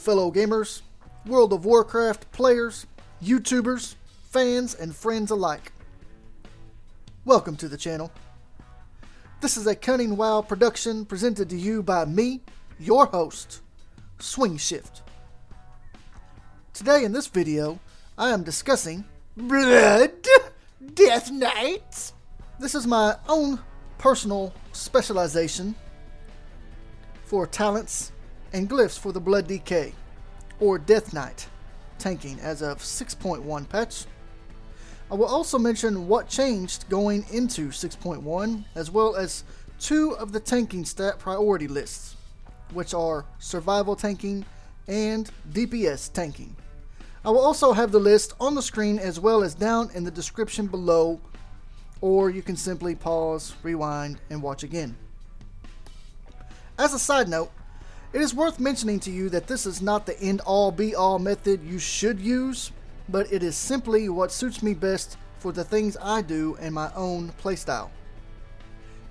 fellow gamers, World of Warcraft players, YouTubers, fans, and friends alike. Welcome to the channel. This is a Cunning WoW production presented to you by me, your host, Swingshift. Today in this video, I am discussing Deathknight. This is my own personal specialization for talents and glyphs for the Blood DK, or Deathknight tanking as of 6.1 patch. I will also mention what changed going into 6.1, as well as two of the tanking stat priority lists, which are survival tanking and DPS tanking. I will also have the list on the screen as well as down in the description below, or you can simply pause, rewind, and watch again. As a side note, it is worth mentioning to you that this is not the end-all be-all method you should use, but it is simply what suits me best for the things I do in my own playstyle.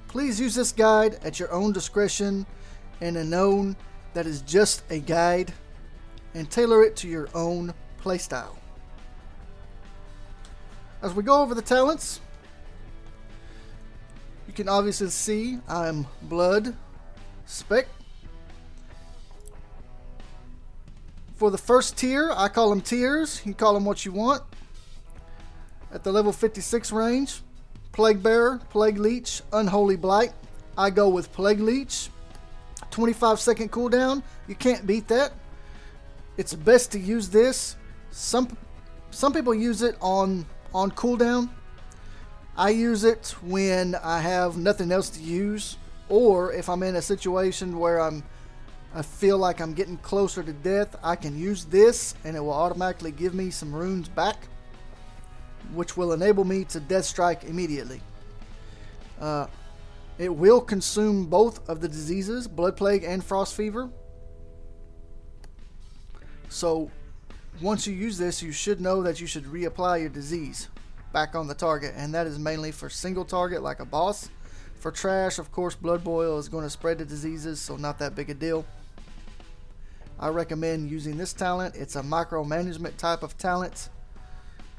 Please use this guide at your own discretion and known that is just a guide, and tailor it to your own playstyle. As we go over the talents, you can obviously see I'm Blood Spec. For the first tier, I call them tiers. You can call them what you want. At the level 56 range, Plague Bearer, Plague Leech, Unholy Blight. I go with Plague Leech. 25-second cooldown. You can't beat that. It's best to use this. Some people use it on cooldown. I use it when I have nothing else to use, or if I'm in a situation where I feel like I'm getting closer to death, I can use this and it will automatically give me some runes back, which will enable me to death strike immediately. It will consume both of the diseases, blood plague and frost fever. So once you use this, you should know that you should reapply your disease back on the target, and that is mainly for single target like a boss. For trash, of course, blood boil is going to spread the diseases, so not that big a deal. I recommend using this talent. It's a micromanagement type of talent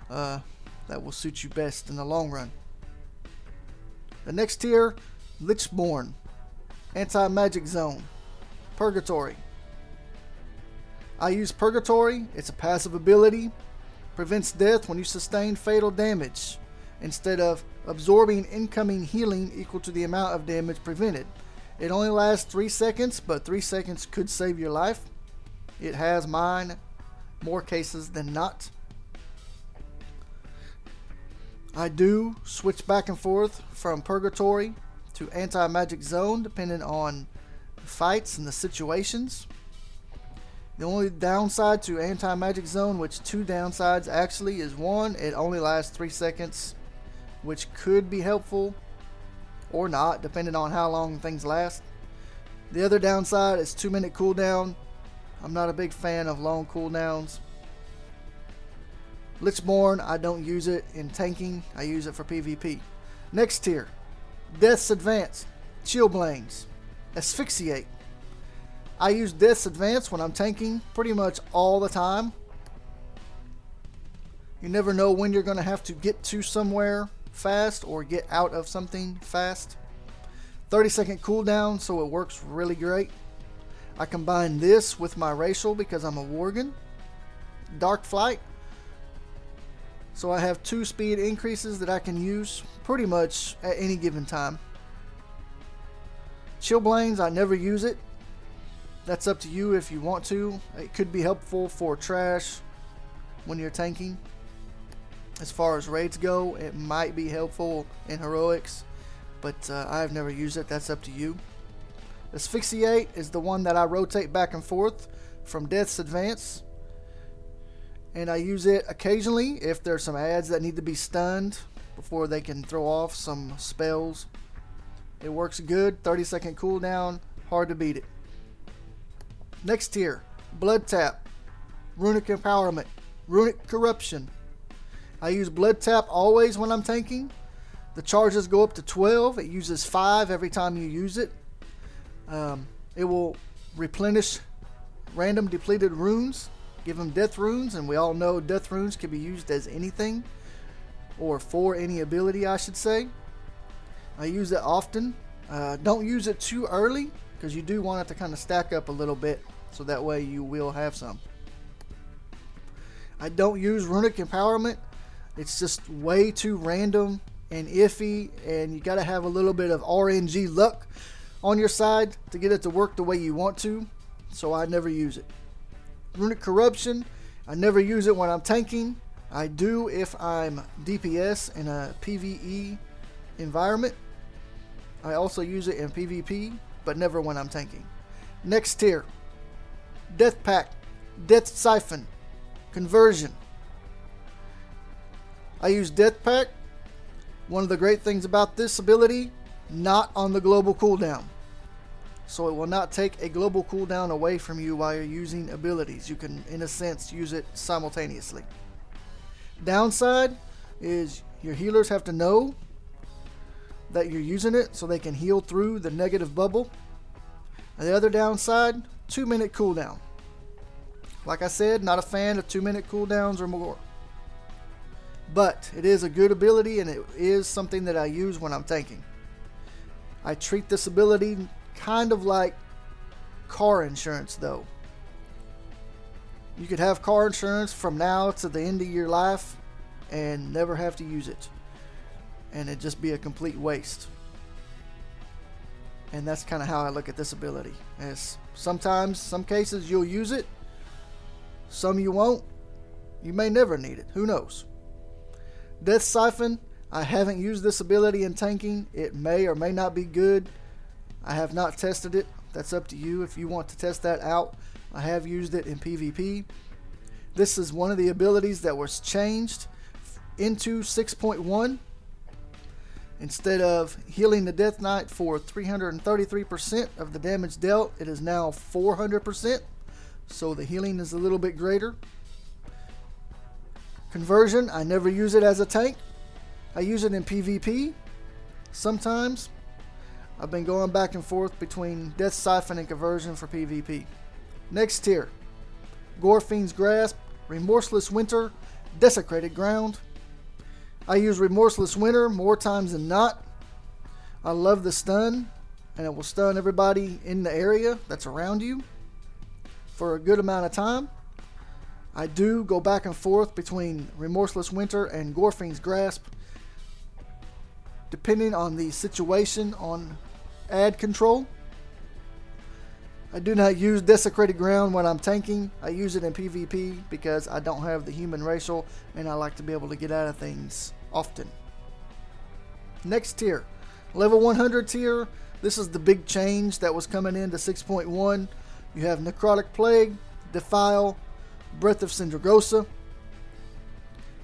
that will suit you best in the long run. The next tier, Lichborn, Anti-Magic Zone, Purgatory. I use Purgatory. It's a passive ability. Prevents death when you sustain fatal damage, instead of absorbing incoming healing equal to the amount of damage prevented. It only lasts 3 seconds, but 3 seconds could save your life. It has mine more cases than not. I do switch back and forth from Purgatory to Anti-Magic Zone depending on the fights and the situations. The only downside to Anti-Magic Zone, which two downsides actually, is one, it only lasts 3 seconds, which could be helpful or not depending on how long things last. The other downside is 2-minute cooldown. I'm not a big fan of long cooldowns. Lichborn, I don't use it in tanking. I use it for PvP. Next tier, Death's Advance, Chillblains, Asphyxiate. I use Death's Advance when I'm tanking pretty much all the time. You never know when you're going to have to get to somewhere fast or get out of something fast. 30-second cooldown, so it works really great. I combine this with my racial because I'm a Worgen. Dark Flight. So I have 2 speed increases that I can use pretty much at any given time. Chillblains, I never use it. That's up to you if you want to. It could be helpful for trash when you're tanking. As far as raids go, it might be helpful in heroics, but I've never used it. That's up to you. Asphyxiate is the one that I rotate back and forth from Death's Advance, and I use it occasionally if there's some ads that need to be stunned before they can throw off some spells. It works good. 30-second cooldown, hard to beat it. Next tier, Blood Tap, Runic Empowerment, Runic Corruption. I use Blood Tap always when I'm tanking. The charges go up to 12. It uses 5 every time you use it. It will replenish random depleted runes. Give them death runes, and we all know death runes can be used as anything, or for any ability, I should say. I use it often. Don't use it too early, because you do want it to kind of stack up a little bit, so that way you will have some. I don't use runic empowerment. It's just way too random and iffy, and you got to have a little bit of RNG luck on your side to get it to work the way you want to, so I never use it. Runic corruption, I never use it when I'm tanking. I do if I'm DPS in a PvE environment. I also use it in PvP, but never when I'm tanking. Next tier, Death Pact, Death Siphon, Conversion. I use Death Pact. One of the great things about this ability, not on the global cooldown. So it will not take a global cooldown away from you while you're using abilities. You can, in a sense, use it simultaneously. Downside is your healers have to know that you're using it so they can heal through the negative bubble. And the other downside, 2-minute cooldown. Like I said, not a fan of 2-minute cooldowns or more. But it is a good ability, and it is something that I use when I'm tanking. I treat this ability kind of like car insurance, though. You could have car insurance from now to the end of your life and never have to use it, and it'd just be a complete waste. And that's kind of how I look at this ability. As sometimes, some cases you'll use it, some you won't. You may never need it, who knows. Death Siphon, I haven't used this ability in tanking. It may or may not be good. I have not tested it. That's up to you if you want to test that out. I have used it in PvP. This is one of the abilities that was changed into 6.1. Instead of healing the Deathknight for 333% of the damage dealt, it is now 400%. So the healing is a little bit greater. Conversion, I never use it as a tank. I use it in PvP sometimes. I've been going back and forth between Death Siphon and Conversion for PvP. Next tier, Gorefiend's Grasp, Remorseless Winter, Desecrated Ground. I use Remorseless Winter more times than not. I love the stun, and it will stun everybody in the area that's around you for a good amount of time. I do go back and forth between Remorseless Winter and Gorefiend's Grasp, depending on the situation on ad control. I do not use Desecrated Ground when I'm tanking. I use it in PvP because I don't have the human racial and I like to be able to get out of things often. Next tier, level 100 tier. This is the big change that was coming into 6.1. You have Necrotic Plague, Defile, Breath of Sindragosa.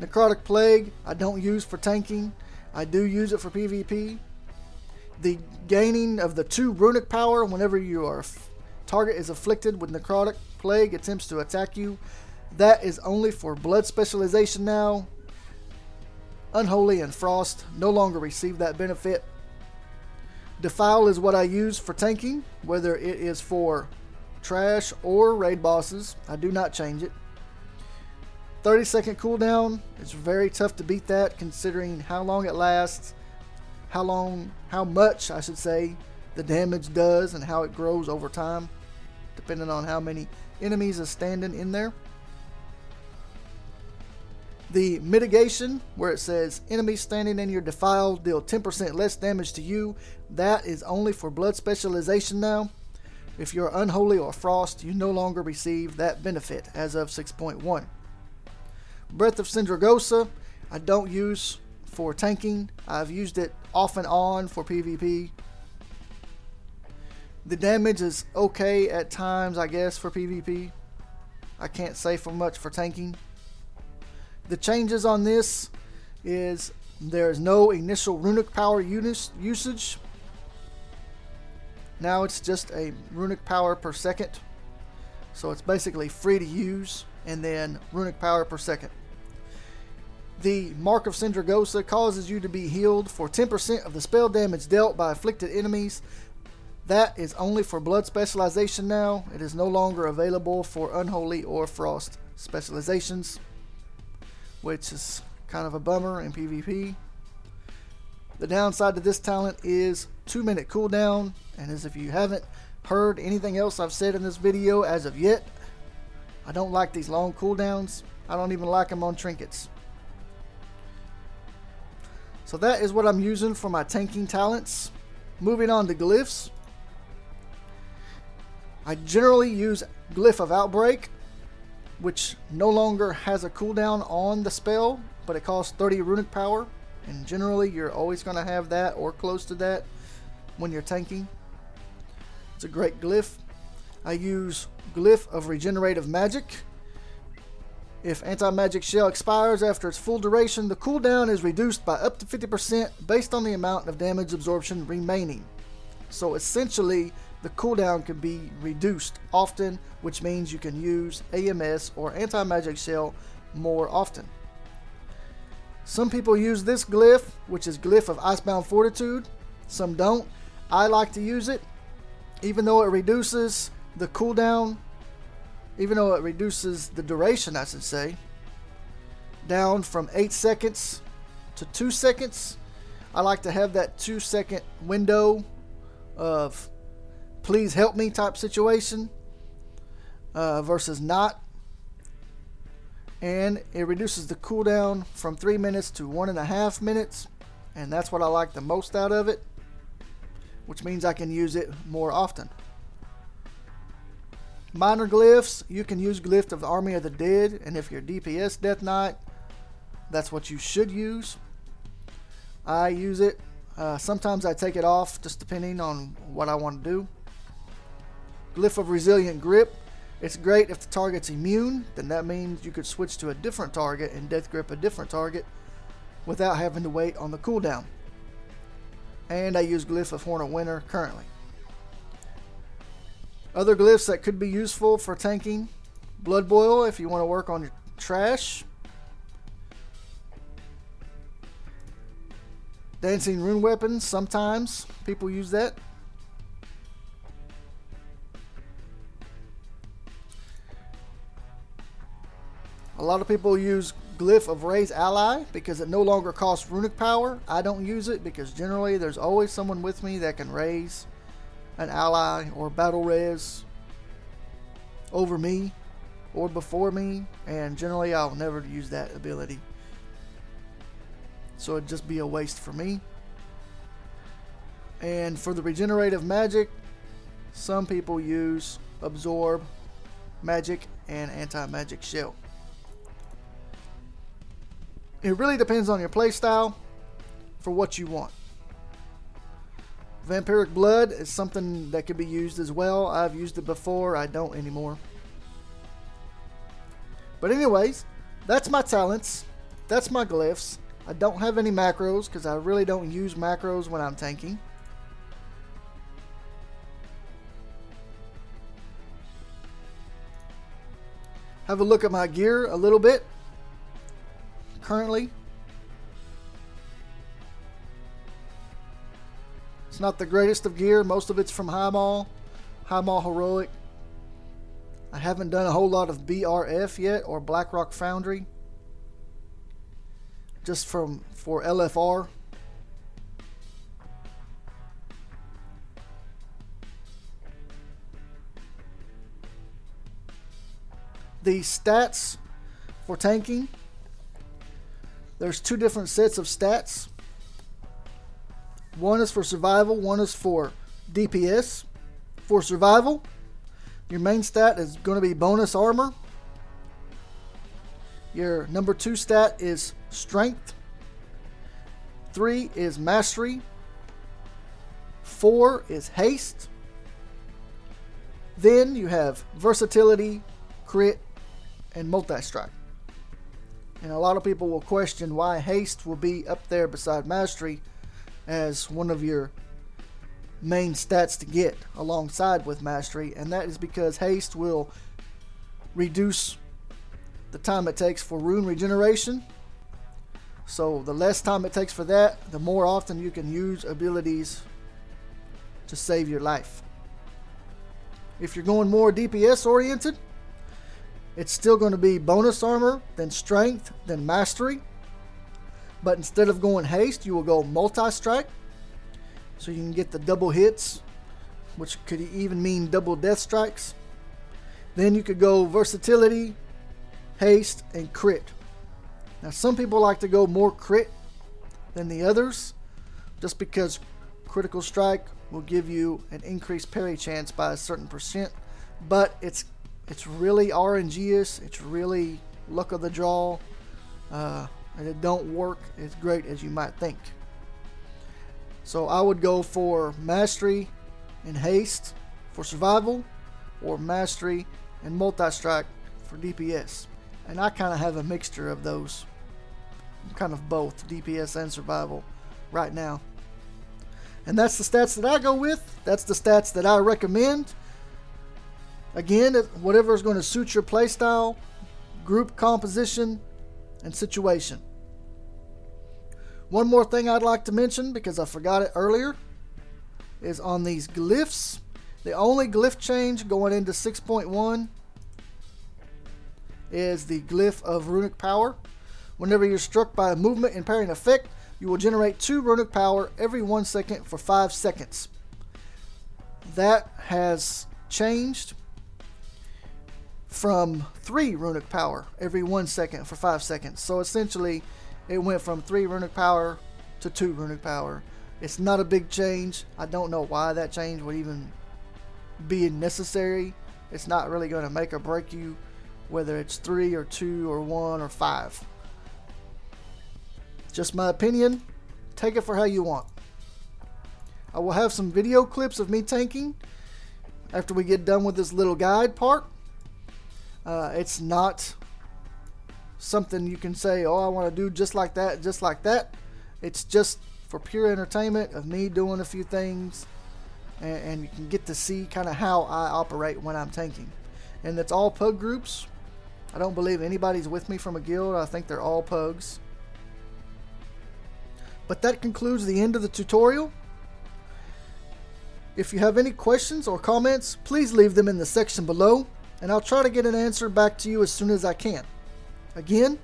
Necrotic Plague I don't use for tanking. I do use it for PvP. The gaining of the 2 runic power whenever your target is afflicted with Necrotic Plague attempts to attack you. That is only for Blood Specialization now. Unholy and Frost no longer receive that benefit. Defile is what I use for tanking, whether it is for trash or raid bosses. I do not change it. 30-second cooldown. It's very tough to beat that considering how long it lasts, how much I should say the damage does, and how it grows over time depending on how many enemies are standing in there. The mitigation, where it says enemies standing in your defile deal 10% less damage to you, that is only for Blood Specialization now. If you're Unholy or Frost, you no longer receive that benefit as of 6.1. Breath of Sindragosa, I don't use for tanking. I've used it off and on for PvP. The damage is okay at times, I guess, for PvP. I can't say for much for tanking. The changes on this is there's no initial runic power usage. Now it's just a runic power per second. So it's basically free to use and then runic power per second. The Mark of Sindragosa causes you to be healed for 10% of the spell damage dealt by afflicted enemies. That is only for blood specialization now. It is no longer available for unholy or frost specializations, which is kind of a bummer in PvP. The downside to this talent is 2-minute cooldown, and as if you haven't heard anything else I've said in this video as of yet, I don't like these long cooldowns. I don't even like them on trinkets. So that is what I'm using for my tanking talents. Moving on to glyphs. I generally use Glyph of Outbreak, which no longer has a cooldown on the spell, but it costs 30 runic power, and generally you're always going to have that or close to that when you're tanking. It's a great glyph. I use Glyph of Regenerative Magic. If Anti-Magic Shell expires after its full duration, the cooldown is reduced by up to 50% based on the amount of damage absorption remaining. So essentially, the cooldown can be reduced often, which means you can use AMS or Anti-Magic Shell more often. Some people use this glyph, which is Glyph of Icebound Fortitude. Some don't. I like to use it, even though it reduces the cooldown, even though it reduces the duration, I should say, down from 8 seconds to 2 seconds. I like to have that 2-second window of please help me type situation versus not. And it reduces the cooldown from 3 minutes to 1.5 minutes, and that's what I like the most out of it, which means I can use it more often. Minor glyphs, you can use Glyph of the Army of the Dead, and if you're DPS Deathknight, that's what you should use. I use it. Sometimes I take it off, just depending on what I want to do. Glyph of Resilient Grip. It's great if the target's immune, then that means you could switch to a different target and death grip a different target without having to wait on the cooldown. And I use Glyph of Horn of Winter currently. Other glyphs that could be useful for tanking: Blood Boil if you want to work on your trash. Dancing Rune Weapons, sometimes people use that. A lot of people use Glyph of Raise Ally because it no longer costs runic power. I don't use it because generally there's always someone with me that can raise an ally or battle res over me or before me, and generally I'll never use that ability. So it'd just be a waste for me. And for the regenerative magic, some people use Absorb Magic and Anti-Magic Shell. It really depends on your playstyle for what you want. Vampiric Blood is something that could be used as well. I've used it before. I don't anymore. But anyways, that's my talents. That's my glyphs. I don't have any macros because I really don't use macros when I'm tanking. Have a look at my gear a little bit. Currently, it's not the greatest of gear. Most of it's from High Mall Heroic. I haven't done a whole lot of BRF yet, or Blackrock Foundry, just for LFR. The stats for tanking. There's 2 different sets of stats. One is for survival, one is for DPS. For survival, your main stat is going to be bonus armor. Your number 2 stat is strength. 3 is mastery. 4 is haste. Then you have versatility, crit, and multi-strike. And a lot of people will question why haste will be up there beside mastery as one of your main stats to get alongside with mastery, and that is because haste will reduce the time it takes for rune regeneration. So the less time it takes for that, the more often you can use abilities to save your life. If you're going more DPS oriented, it's still going to be bonus armor, then strength, then mastery. But instead of going haste, you will go multi-strike. So you can get the double hits, which could even mean double death strikes. Then you could go versatility, haste, and crit. Now some people like to go more crit than the others, just because critical strike will give you an increased parry chance by a certain percent. But it's really RNG-ish. It's really luck of the draw. And it don't work as great as you might think. So I would go for mastery and haste for survival, or mastery and multi-strike for DPS. And I kind of have a mixture of those. I'm kind of both DPS and survival right now. And that's the stats that I go with. That's the stats that I recommend. Again, whatever is going to suit your playstyle, group composition, and situation. One more thing I'd like to mention, because I forgot it earlier, is on these glyphs. The only glyph change going into 6.1 is the glyph of runic power. Whenever you're struck by a movement impairing effect, you will generate 2 runic power every 1 second for 5 seconds. That has changed from 3 runic power every 1 second for 5 seconds. So essentially it went from 3 runic power to 2 runic power. It's not a big change. I don't know why that change would even be necessary. It's not really going to make or break you, whether it's 3 or 2 or 1 or 5. Just my opinion. Take it for how you want. I will have some video clips of me tanking after we get done with this little guide part. It's not something you can say, oh, I want to do just like that, just like that. It's just for pure entertainment of me doing a few things, and you can get to see kind of how I operate when I'm tanking. And that's all pug groups. I don't believe anybody's with me from a guild. I think they're all pugs. But that concludes the end of the tutorial. If you have any questions or comments, please leave them in the section below, and I'll try to get an answer back to you as soon as I can. Again,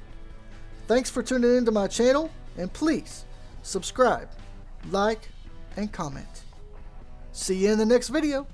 thanks for tuning into my channel, and please subscribe, like, and comment. See you in the next video.